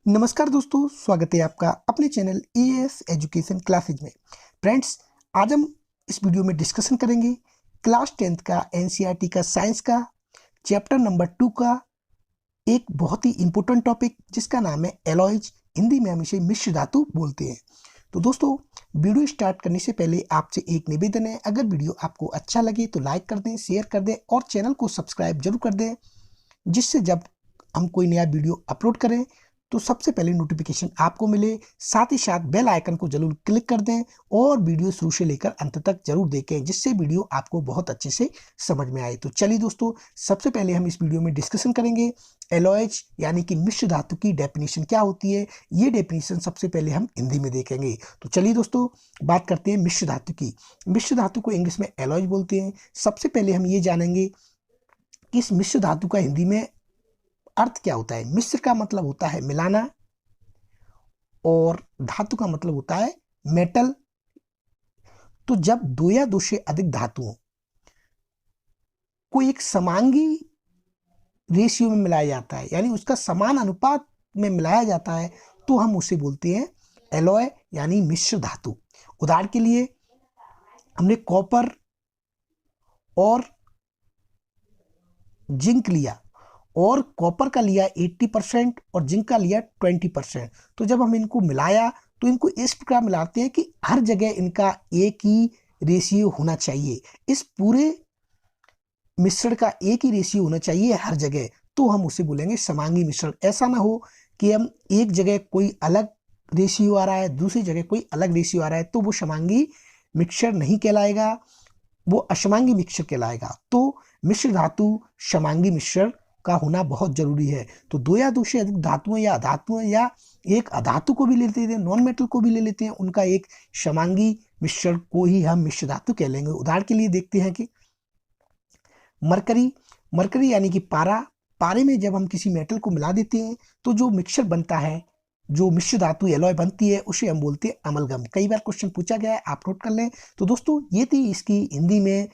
नमस्कार दोस्तों, स्वागत है आपका अपने चैनल एएस एजुकेशन क्लासेज में। फ्रेंड्स, आज हम इस वीडियो में डिस्कशन करेंगे क्लास 10th का एनसीईआरटी का साइंस का चैप्टर नंबर 2 का एक बहुत ही इंपॉर्टेंट टॉपिक जिसका नाम है एलॉयज। हिंदी में हम इसे मिश्र धातु बोलते हैं। तो दोस्तों, वीडियो स्टार्ट करने से पहले आपसे एक निवेदन है, अगर वीडियो आपको अच्छा लगे तो लाइक कर दें, शेयर कर दें और चैनल को सब्सक्राइब जरूर कर दें, जिससे जब हम कोई नया वीडियो अपलोड करें तो सबसे पहले नोटिफिकेशन आपको मिले। साथ ही साथ बेल आइकन को जरूर क्लिक कर दें और वीडियो शुरू से लेकर अंत तक जरूर देखें, जिससे वीडियो आपको बहुत अच्छे से समझ में आए। तो चलिए दोस्तों, सबसे पहले हम इस वीडियो में डिस्कशन करेंगे एलॉयज यानी कि मिश्र धातु की डेफिनेशन क्या होती है। ये डेफिनेशन सबसे पहले हम हिंदी में देखेंगे। तो चलिए दोस्तों, बात करते हैं मिश्र धातु की। मिश्र धातु को इंग्लिश में एलॉयज बोलते हैं। सबसे पहले हम ये जानेंगे कि इस मिश्र धातु का हिंदी में अर्थ क्या होता है। मिश्र का मतलब होता है मिलाना और धातु का मतलब होता है मेटल। तो जब दो या दो से अधिक धातुओं को एक समांगी रेशियो में मिलाया जाता है, यानी उसका समान अनुपात में मिलाया जाता है, तो हम उसे बोलते हैं एलॉय यानी मिश्र धातु। उदाहरण के लिए हमने कॉपर और जिंक लिया, और कॉपर का लिया 80% और जिंक का लिया 20%। तो जब हम इनको मिलाया तो इनको इस प्रकार मिलाते हैं कि हर जगह इनका एक ही रेशियो होना चाहिए। इस पूरे मिश्रण का एक ही रेशियो होना चाहिए हर जगह, तो हम उसे बोलेंगे समांगी मिश्रण। ऐसा ना हो कि हम एक जगह कोई अलग रेशियो आ रहा है, दूसरी जगह कोई अलग रेशियो आ रहा है, तो वो समांगी मिक्सचर नहीं कहलाएगा, वो असमांगी मिक्सचर कहलाएगा। तो मिश्र धातु समांगी मिश्रण का होना बहुत जरूरी है। तो दो या दो से अधिक धातुओं या अधातुओं या एक अधातु को भी ले लेते हैं, नॉन मेटल को भी ले लेते हैं, उनका एक समांगी मिश्रण को ही हम मिश्र धातु कह लेंगे। उदाहरण के लिए देखते हैं कि मरकरी। मरकरी यानी कि पारा। पारे में जब हम किसी मेटल को मिला देते हैं तो जो मिक्सचर बनता है, जो मिश्र धातु एलॉय बनती है, उसे हम बोलते हैं अमलगम। कई बार क्वेश्चन पूछा गया है, आप नोट कर लें। तो दोस्तों, ये थी इसकी हिंदी में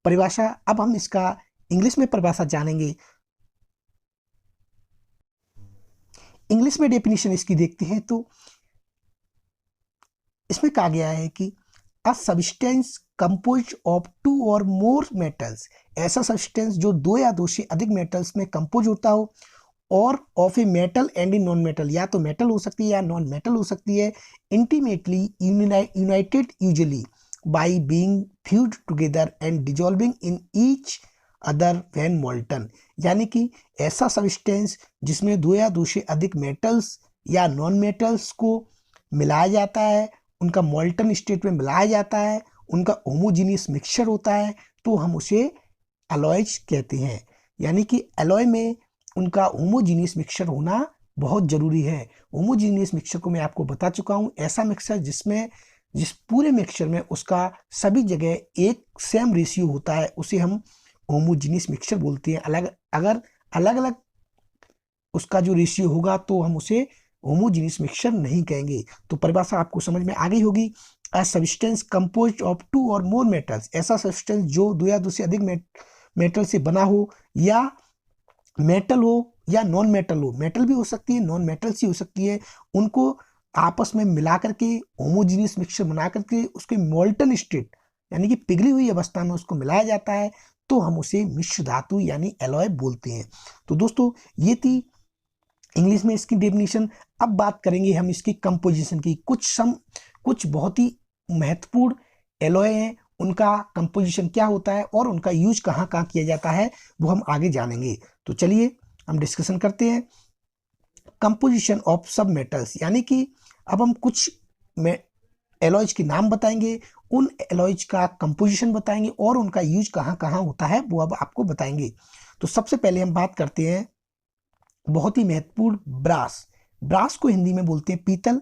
परिभाषा। अब हम इसका इंग्लिश में परिभाषा जानेंगे। इंग्लिश में डेफिनेशन इसकी देखते हैं तो इसमें कहा गया है कि a substance composed of two or more metals. ऐसा सब्सटेंस जो दो या दो से अधिक मेटल्स में कंपोज होता हो, और of a metal and a non metal, या तो मेटल हो सकती है या नॉन मेटल हो सकती है, intimately United usually by being fused together and dissolving in each other when molten. यानी कि ऐसा सब्सटेंस जिसमें दो या दो से अधिक मेटल्स या नॉन मेटल्स को मिलाया जाता है, उनका मोल्टन स्टेट में मिलाया जाता है, उनका होमोजीनियस मिक्सचर होता है, तो हम उसे अलॉयज कहते हैं। यानी कि अलॉय में उनका होमोजीनियस मिक्सचर होना बहुत जरूरी है। होमोजीनियस मिक्सचर को मैं आपको बता चुका हूं, ऐसा मिक्सचर जिस पूरे मिक्सचर में उसका सभी जगह एक सेम रेशियो होता है, उसे हम होमोजीनियस मिक्सचर बोलते हैं। अगर अलग अलग उसका जो रेशियो होगा तो हम उसे होमोजीनियस मिक्सचर नहीं कहेंगे। तो परिभाषा आपको समझ में आ गई होगी। A substance composed of two or more metals. ऐसा सब्सटेंस जो दो या दो से अधिक मेटल से बना हो, या मेटल हो या नॉन मेटल हो, मेटल भी हो सकती है, नॉन मेटल सी हो सकती है, उनको आपस में मिला करके होमोजीनियस मिक्सचर बना करके उसके मोल्टन स्टेट यानी कि पिघली हुई अवस्था में उसको मिलाया जाता है, तो हम उसे मिश्र धातु यानी एलॉय बोलते हैं। तो दोस्तों, ये थी इंग्लिश में इसकी डेफिनेशन। अब बात करेंगे हम इसकी कंपोजिशन की। कुछ बहुत ही महत्वपूर्ण एलॉय हैं, उनका कंपोजिशन क्या होता है और उनका यूज कहाँ कहाँ किया जाता है, वो हम आगे जानेंगे। तो चलिए हम डिस्कशन करते हैं कंपोजिशन ऑफ सब मेटल्स। यानी कि अब हम कुछ एलॉयज के नाम बताएंगे, उन एलॉयज का कंपोजिशन बताएंगे और उनका यूज कहाँ कहाँ होता है वो अब आपको बताएंगे। तो सबसे पहले हम बात करते हैं बहुत ही महत्वपूर्ण ब्रास। ब्रास को हिंदी में बोलते हैं पीतल।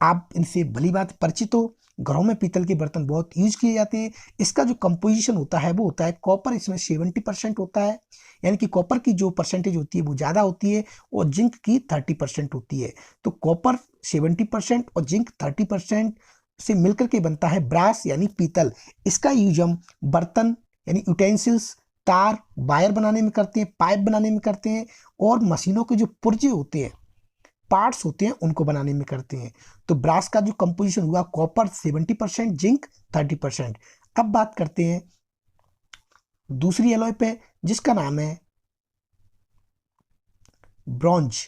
आप इनसे भली बात परिचित हो, घरों में पीतल के बर्तन बहुत यूज किए जाते हैं। इसका जो कंपोजिशन होता है वो होता है कॉपर, इसमें 70% होता है, यानी कि कॉपर की जो परसेंटेज होती है वो ज़्यादा होती है, और जिंक की 30% होती है। तो कॉपर 70% और जिंक 30% से मिलकर के बनता है ब्रास यानी पीतल। इसका यूज हम बर्तन यानी यूटेंसिल्स, तार, वायर बनाने में करते हैं, पाइप बनाने में करते हैं, और मशीनों के जो पुर्जे होते हैं पार्ट्स होते हैं उनको बनाने में करते हैं। तो ब्रास का जो कंपोजिशन हुआ, कॉपर 70%, जिंक 30%। अब बात करते हैं दूसरी एलॉय पे जिसका नाम है ब्रॉन्ज।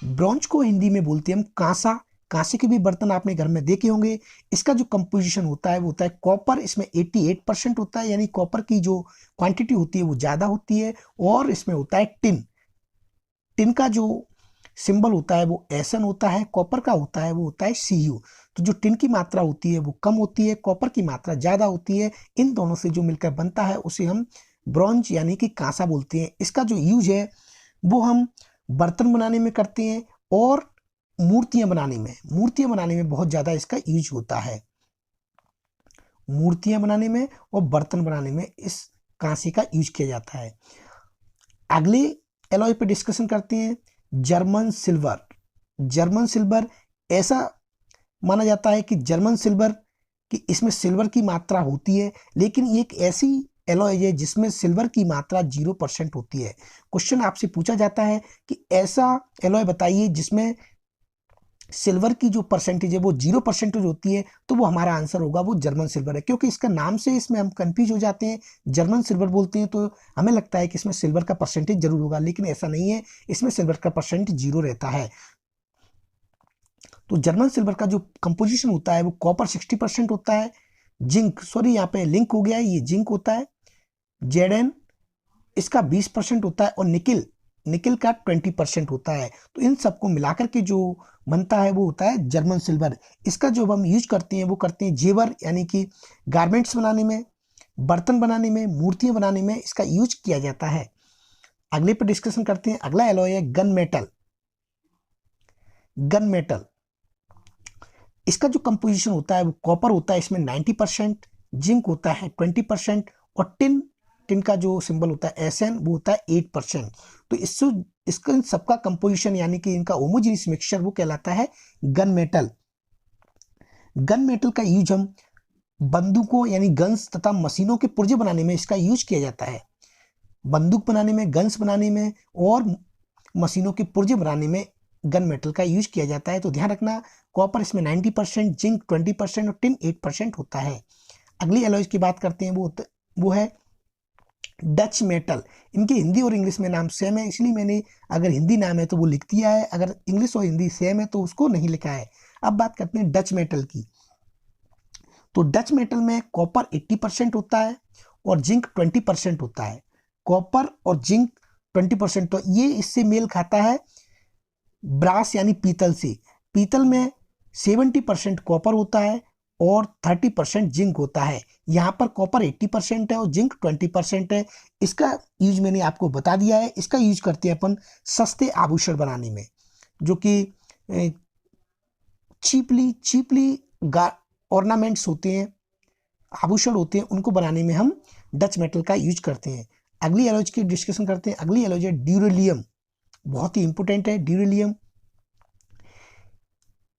ब्रॉन्ज को हिंदी में बोलते हैं हम कांसा। कांसे के भी बर्तन आपने घर में देखे होंगे। इसका जो कंपोजिशन होता है वो होता है कॉपर, इसमें 88% होता है, यानी कॉपर की जो क्वांटिटी होती है वो ज़्यादा होती है। और इसमें होता है टिन। टिन का जो सिंबल होता है वो एसएन होता है, कॉपर का होता है वो होता है सीयू। तो जो टिन की मात्रा होती है वो कम होती है, कॉपर की मात्रा ज़्यादा होती है। इन दोनों से जो मिलकर बनता है उसे हम ब्रॉन्ज यानी कि कांसा बोलते हैं। इसका जो यूज है वो हम बर्तन बनाने में करते हैं और मूर्तियां बनाने में बहुत ज़्यादा इसका यूज होता है। मूर्तियां बनाने में और बर्तन बनाने में इस कांसे का यूज किया जाता है। अगले एलॉय पे डिस्कशन करते हैं जर्मन सिल्वर। जर्मन सिल्वर ऐसा माना जाता है कि जर्मन सिल्वर कि इसमें सिल्वर की मात्रा होती है, लेकिन ये एक ऐसी एलॉय है जिसमें सिल्वर की मात्रा 0% होती है। क्वेश्चन आपसे पूछा जाता है कि ऐसा एलॉय बताइए जिसमें सिल्वर की जो परसेंटेज है वो 0% होती है, तो वो हमारा आंसर होगा वो जर्मन सिल्वर है। क्योंकि इसका नाम से इसमें हम कंफ्यूज हो जाते हैं, जर्मन सिल्वर बोलते हैं तो हमें लगता है कि इसमें सिल्वर का परसेंटेज जरूर होगा, लेकिन ऐसा नहीं है, इसमें सिल्वर का परसेंट 0 रहता है। तो जर्मन सिल्वर का जो कंपोजिशन होता है वो कॉपर 60% होता है, जिंक, सॉरी यहाँ पे लिंक हो गया है, ये जिंक होता है, जेडन इसका 20% होता है, और निकिल का 20% होता है। तो इन सबको मिलाकर के जो बनता है वो होता है जर्मन सिल्वर। इसका जो हम यूज करते हैं वो करते हैं जेवर यानी कि गारमेंट्स बनाने में, बर्तन बनाने में, मूर्तियां बनाने में इसका यूज किया जाता है। अगले पर डिस्कशन करते हैं। अगला एलॉय है गन मेटल। गन मेटल इसका जो कंपोजिशन होता है वो कॉपर होता है, इसमें 90%, जिंक होता है 20%, और टिन का जो सिंबल होता है एसएन वो होता है 8%। तो इसका इन सबका कंपोजिशन यानी कि इनका होमोजेनियस मिक्सचर वो कहलाता है गन मेटल। गन मेटल का यूज हम बंदूकों यानी गन्स तथा मशीनों के पुर्जे बनाने में इसका यूज किया जाता है। बंदूक बनाने में, गन्स बनाने में और मशीनों के पुर्जे बनाने में गन मेटल का यूज किया जाता है। तो ध्यान रखना, कॉपर इसमें 90%, जिंक 20% और टिन 8% होता है। अगली एलॉयज की बात करते हैं, वो है डच मेटल। इनके हिंदी और इंग्लिश में नाम सेम है, इसलिए मैंने अगर हिंदी नाम है तो वो लिख दिया है, अगर इंग्लिश और हिंदी सेम है तो उसको नहीं लिखा है। अब बात करते हैं डच मेटल की। तो डच मेटल में कॉपर 80% होता है और जिंक 20% होता है। कॉपर और जिंक 20%, तो ये इससे मेल खाता है ब्रास यानी पीतल से। पीतल में 70% कॉपर होता है और 30% जिंक होता है। यहाँ पर कॉपर 80% है और जिंक 20% है। इसका यूज मैंने आपको बता दिया है। इसका यूज करते हैं अपन सस्ते आभूषण बनाने में, जो कि चीपली ऑर्नामेंट्स होते हैं, आभूषण होते हैं, उनको बनाने में हम डच मेटल का यूज करते हैं। अगली एलॉज की डिस्कशन करते हैं। अगली एलॉज है ड्यूरेलियम। बहुत ही इंपोर्टेंट है ड्यूरेलियम।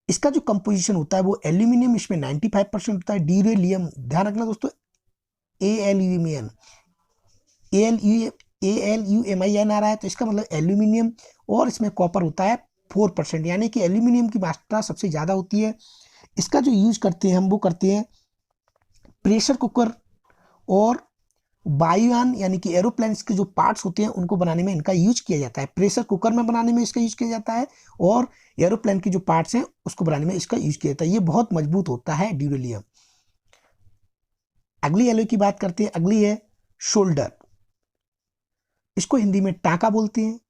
इसका जो कंपोजिशन होता है वो एल्यूमिनियम, इसमें 95% होता है। ड्यूरेलियम, ध्यान रखना दोस्तों, एल्यूमिनियम, ALUMIN आ रहा है, तो इसका मतलब एल्यूमिनियम, और इसमें कॉपर होता है 4%, यानी कि एल्यूमिनियम की मात्रा सबसे ज़्यादा होती है। इसका जो यूज करते हैं हम वो करते हैं प्रेशर कुकर और वायुयान यानी कि एरोप्लेन्स के जो पार्ट्स होते हैं उनको बनाने में इनका यूज किया जाता है। प्रेशर कुकर में बनाने में इसका यूज किया जाता है और एरोप्लेन के जो पार्ट्स हैं उसको बनाने में इसका यूज किया जाता है। ये बहुत मजबूत होता है ड्यूरेलियम। अगली एलॉय की बात करते हैं। अगली है शोल्डर। इसको हिंदी में टाका बोलते हैं।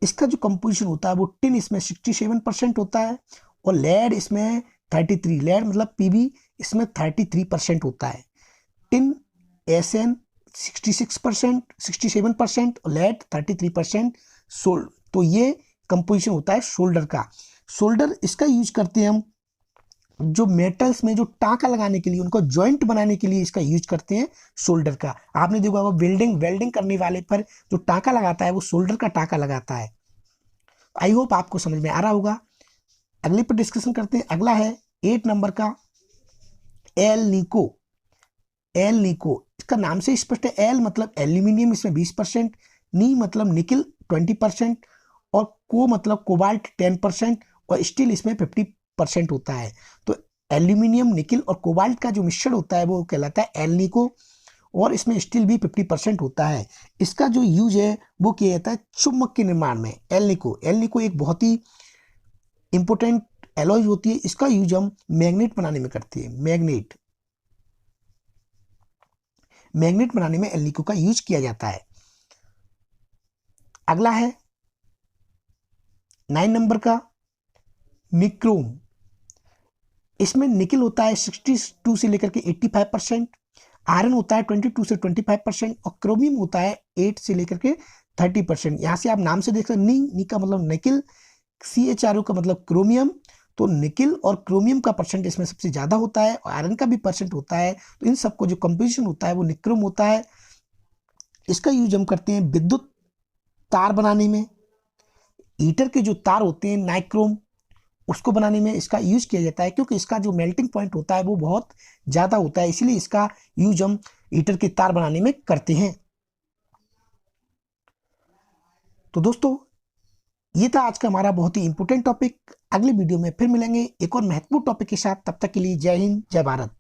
इसका जो कंपोजिशन होता है वो टिन इसमें 67% होता है और लेड इसमें 33, लेड मतलब पीबी, इसमें 33% होता है। टिन एसएन 67% और लेड 33%। सोल्ड, तो ये कंपोजिशन होता है शोल्डर का। शोल्डर इसका यूज करते हैं हम जो मेटल्स में जो टाँका लगाने के लिए, उनको जॉइंट बनाने के लिए इसका यूज करते हैं शोल्डर का। आपने देखा होगा वेल्डिंग करने वाले पर जो टाँका लगाता है वो शोल्डर का टाँका लगाता है। आई होप आपको समझ में आ रहा होगा। अगले पर डिस्कशन करते हैं। अगला है 8 नंबर का एल निको। एल निको, इसका नाम से स्पष्ट है। एल मतलब एल्यूमिनियम, इसमें 20%, नी मतलब निकिल 20% और को मतलब कोबाल्ट 10% और स्टील इसमें 50% होता है। तो एल्यूमिनियम, निकिल और कोबाल्ट का जो मिश्रण होता है वो कहलाता है एल्निको, और इसमें स्टील भी 50% होता है। इसका जो यूज है वो किया जाता है चुंबक के निर्माण में। एल्निको एक बहुत ही इंपोर्टेंट एलॉय होती है। इसका यूज हम मैग्नेट बनाने में करते हैं। मैग्नेट बनाने में एल्निको का यूज किया जाता है। अगला है 9 नंबर का निक्रोम। इसमें निकिल होता है 62 से लेकर के 85%, आयरन होता है 22 से 25% और क्रोमियम होता है 8 से लेकर के 30%। यहाँ से आप नाम से देख सकते हैं, नी का मतलब निकिल, CHRO का मतलब क्रोमियम। तो निकिल और क्रोमियम का परसेंट इसमें सबसे ज़्यादा होता है और आयरन का भी परसेंट होता है। तो इन सबको जो कंपोजिशन होता है वो निक्रोम होता है। इसका यूज हम करते हैं विद्युत तार बनाने में। हीटर के जो तार होते हैं नाइक्रोम, उसको बनाने में इसका यूज किया जाता है, क्योंकि इसका जो मेल्टिंग पॉइंट होता है वो बहुत ज़्यादा होता है, इसलिए इसका यूज हम हीटर के तार बनाने में करते हैं। तो दोस्तों, ये था आज का हमारा बहुत ही इंपॉर्टेंट टॉपिक। अगले वीडियो में फिर मिलेंगे एक और महत्वपूर्ण टॉपिक के साथ। तब तक के लिए जय हिंद, जय भारत।